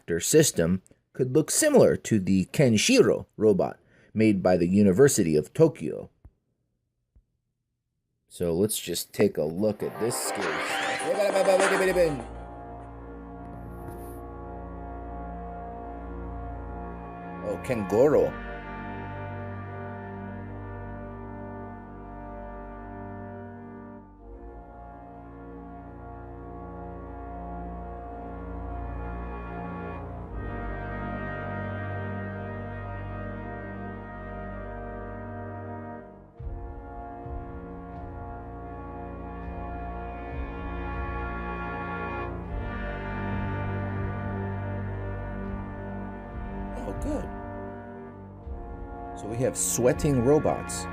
reactor system could look similar to the Kenshiro robot made by the University of Tokyo. So let's just take a look at this scary stuff. Oh, Kengoro. Oh, good. So we have sweating robots.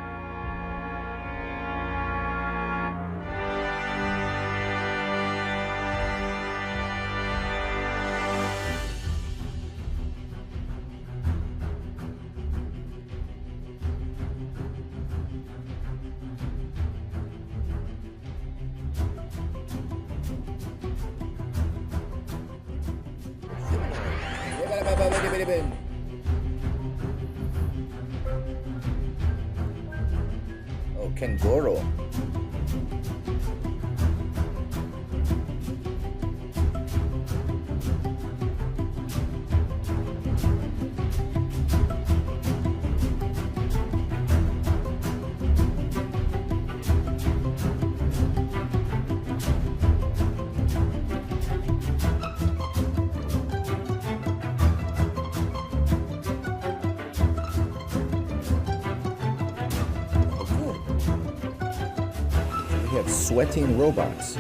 Oh, Kengoro. We have sweating robots.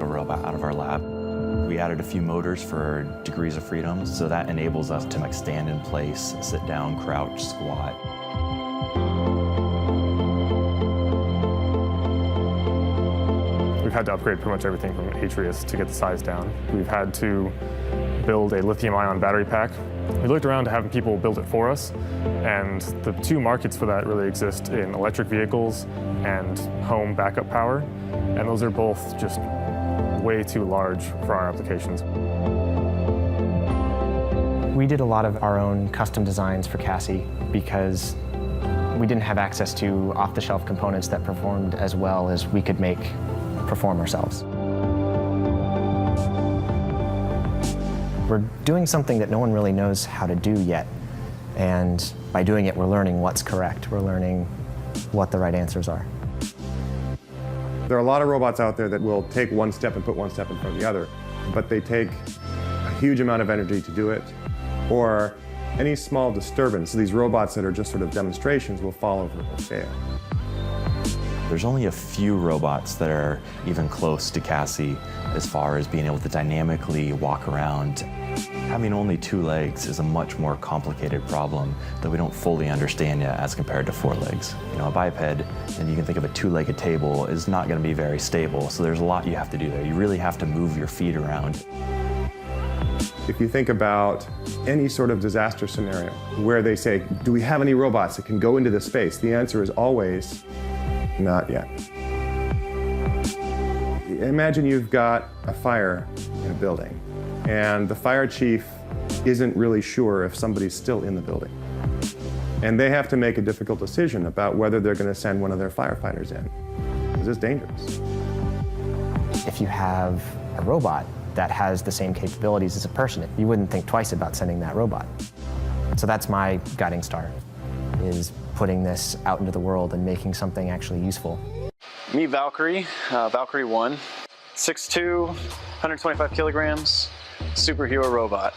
A robot out of our lab. We added a few motors for degrees of freedom, so that enables us to stand in place, sit down, crouch, squat. We've had to upgrade pretty much everything from Atrius to get the size down. We've had to build a lithium-ion battery pack. We looked around to having people build it for us, and the two markets for that really exist in electric vehicles and home backup power, and those are both just way too large for our applications. We did a lot of our own custom designs for Cassie because we didn't have access to off-the-shelf components that performed as well as we could perform ourselves. We're doing something that no one really knows how to do yet, and by doing it, we're learning what's correct. We're learning what the right answers are. There are a lot of robots out there that will take one step and put one step in front of the other, but they take a huge amount of energy to do it, or any small disturbance. These robots that are just sort of demonstrations will fall over or fail. There's only a few robots that are even close to Cassie as far as being able to dynamically walk around. Having only 2 legs is a much more complicated problem that we don't fully understand yet as compared to 4 legs. You know, a biped, and you can think of a 2-legged table, is not going to be very stable, so there's a lot you have to do there. You really have to move your feet around. If you think about any sort of disaster scenario where they say, do we have any robots that can go into this space? The answer is always, not yet. Imagine you've got a fire in a building, and the fire chief isn't really sure if somebody's still in the building. And they have to make a difficult decision about whether they're going to send one of their firefighters in. This is dangerous. If you have a robot that has the same capabilities as a person, you wouldn't think twice about sending that robot. So that's my guiding star, is putting this out into the world and making something actually useful. Meet Valkyrie, Valkyrie 1, 6'2", 125 kilograms, superhero robot.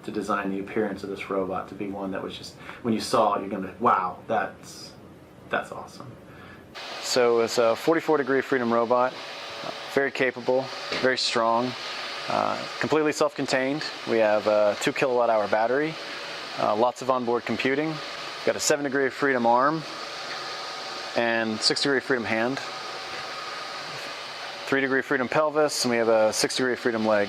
to design the appearance of this robot to be one that was just, when you saw it, you're going to be, wow, that's awesome. So it's a 44-degree Freedom robot, very capable, very strong, completely self-contained. We have a 2 kilowatt-hour battery, lots of onboard computing. We've got a 7-degree Freedom arm and 6-degree Freedom hand, 3-degree Freedom pelvis, and we have a 6-degree Freedom leg.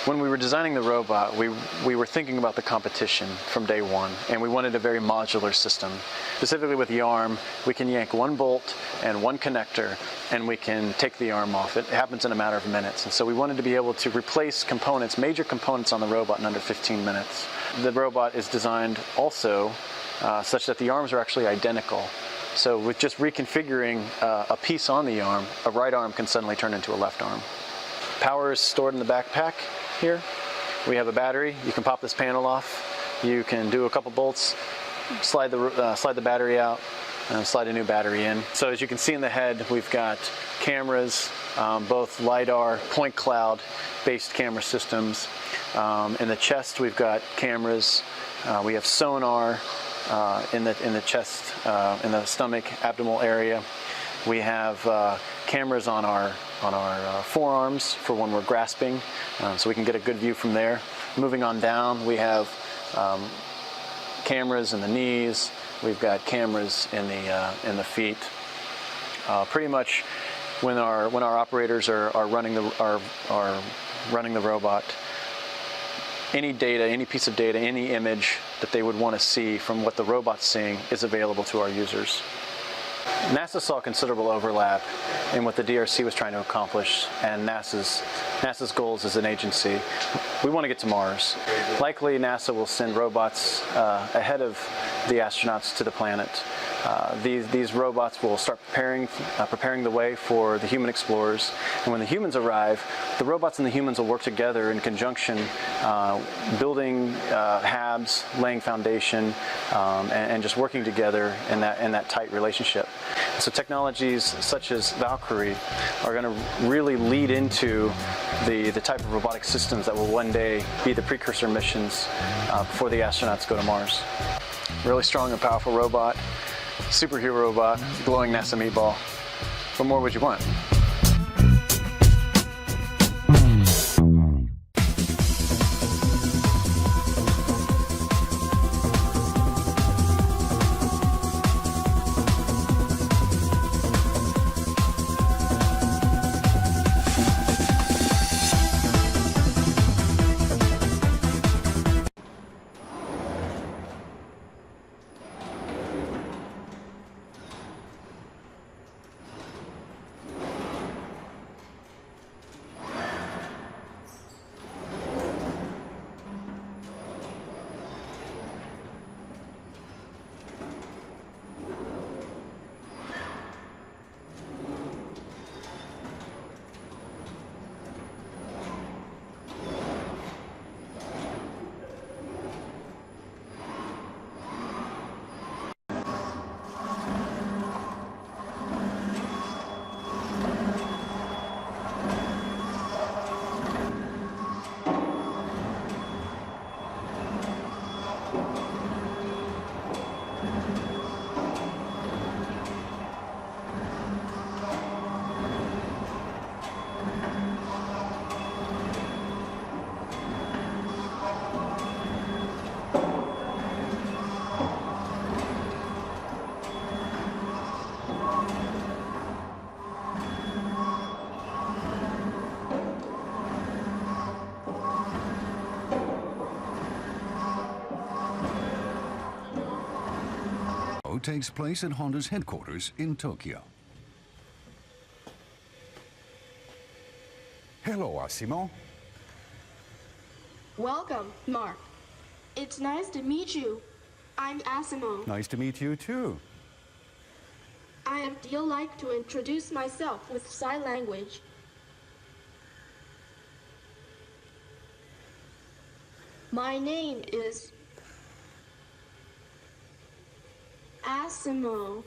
When we were designing the robot, we were thinking about the competition from day one, and we wanted a very modular system. Specifically with the arm, we can yank one bolt and one connector, and we can take the arm off. It happens in a matter of minutes. And so we wanted to be able to replace components, major components on the robot in under 15 minutes. The robot is designed also such that the arms are actually identical. So with just reconfiguring a piece on the arm, a right arm can suddenly turn into a left arm. Power is stored in the backpack here. We have a battery. You can pop this panel off. You can do a couple bolts, slide the battery out, and slide a new battery in. So as you can see in the head, we've got cameras, both LiDAR, point cloud based camera systems. In the chest, we've got cameras. We have sonar in the chest, in the stomach, abdominal area. We have cameras on our forearms for when we're grasping, so we can get a good view from there. Moving on down, we have cameras in the knees. We've got cameras in the feet. Pretty much, when our operators are running the robot, any data, any piece of data, any image that they would want to see from what the robot's seeing is available to our users. NASA saw considerable overlap in what the DRC was trying to accomplish and NASA's goals as an agency. We want to get to Mars. Likely NASA will send robots ahead of the astronauts to the planet. These robots will start preparing the way for the human explorers. And when the humans arrive, the robots and the humans will work together in conjunction, building HABs, laying foundation, and just working together in that tight relationship. So technologies such as Valkyrie are going to really lead into the type of robotic systems that will one day be the precursor missions before the astronauts go to Mars. Really strong and powerful robot. Superhero robot, glowing NASA meatball. What more would you want? Takes place at Honda's headquarters in Tokyo. Hello, Asimo. Welcome, Mark. It's nice to meet you. I'm Asimo. Nice to meet you, too. I am like to introduce myself with sign language. My name is Asimo.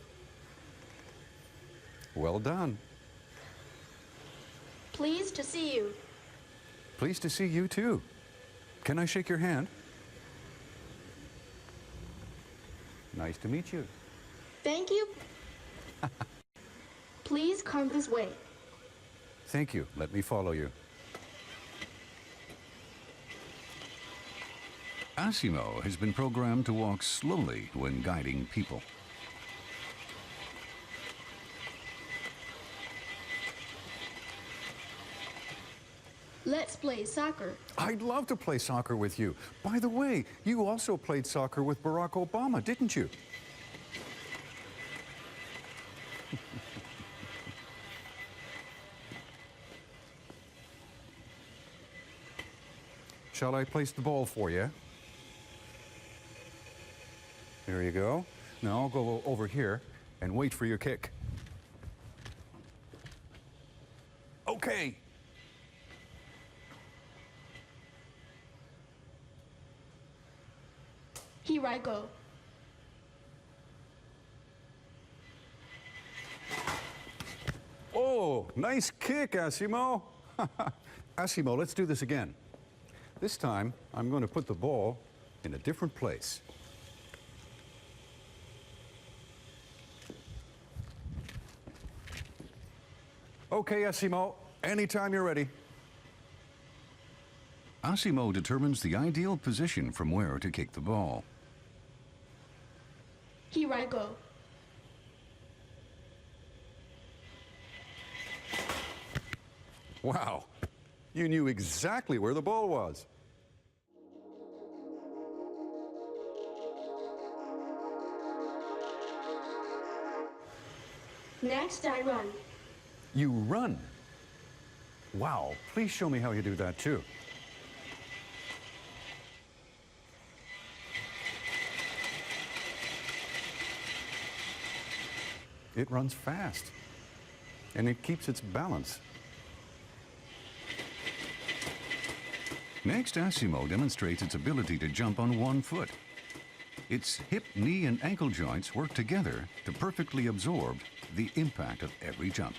Well done. Pleased to see you. Pleased to see you, too. Can I shake your hand? Nice to meet you. Thank you. Please come this way. Thank you. Let me follow you. Asimo has been programmed to walk slowly when guiding people. Let's play soccer. I'd love to play soccer with you. By the way, you also played soccer with Barack Obama, didn't you? Shall I place the ball for you? There you go. Now I'll go over here and wait for your kick. Okay. Here I go. Oh, nice kick, Asimo. Asimo, let's do this again. This time, I'm going to put the ball in a different place. Okay, Asimo, anytime you're ready. Asimo determines the ideal position from where to kick the ball. Here I go. Wow, you knew exactly where the ball was. Next, I run. You run. Wow, please show me how you do that too. It runs fast, and it keeps its balance. Next, Asimo demonstrates its ability to jump on one foot. Its hip, knee, and ankle joints work together to perfectly absorb the impact of every jump.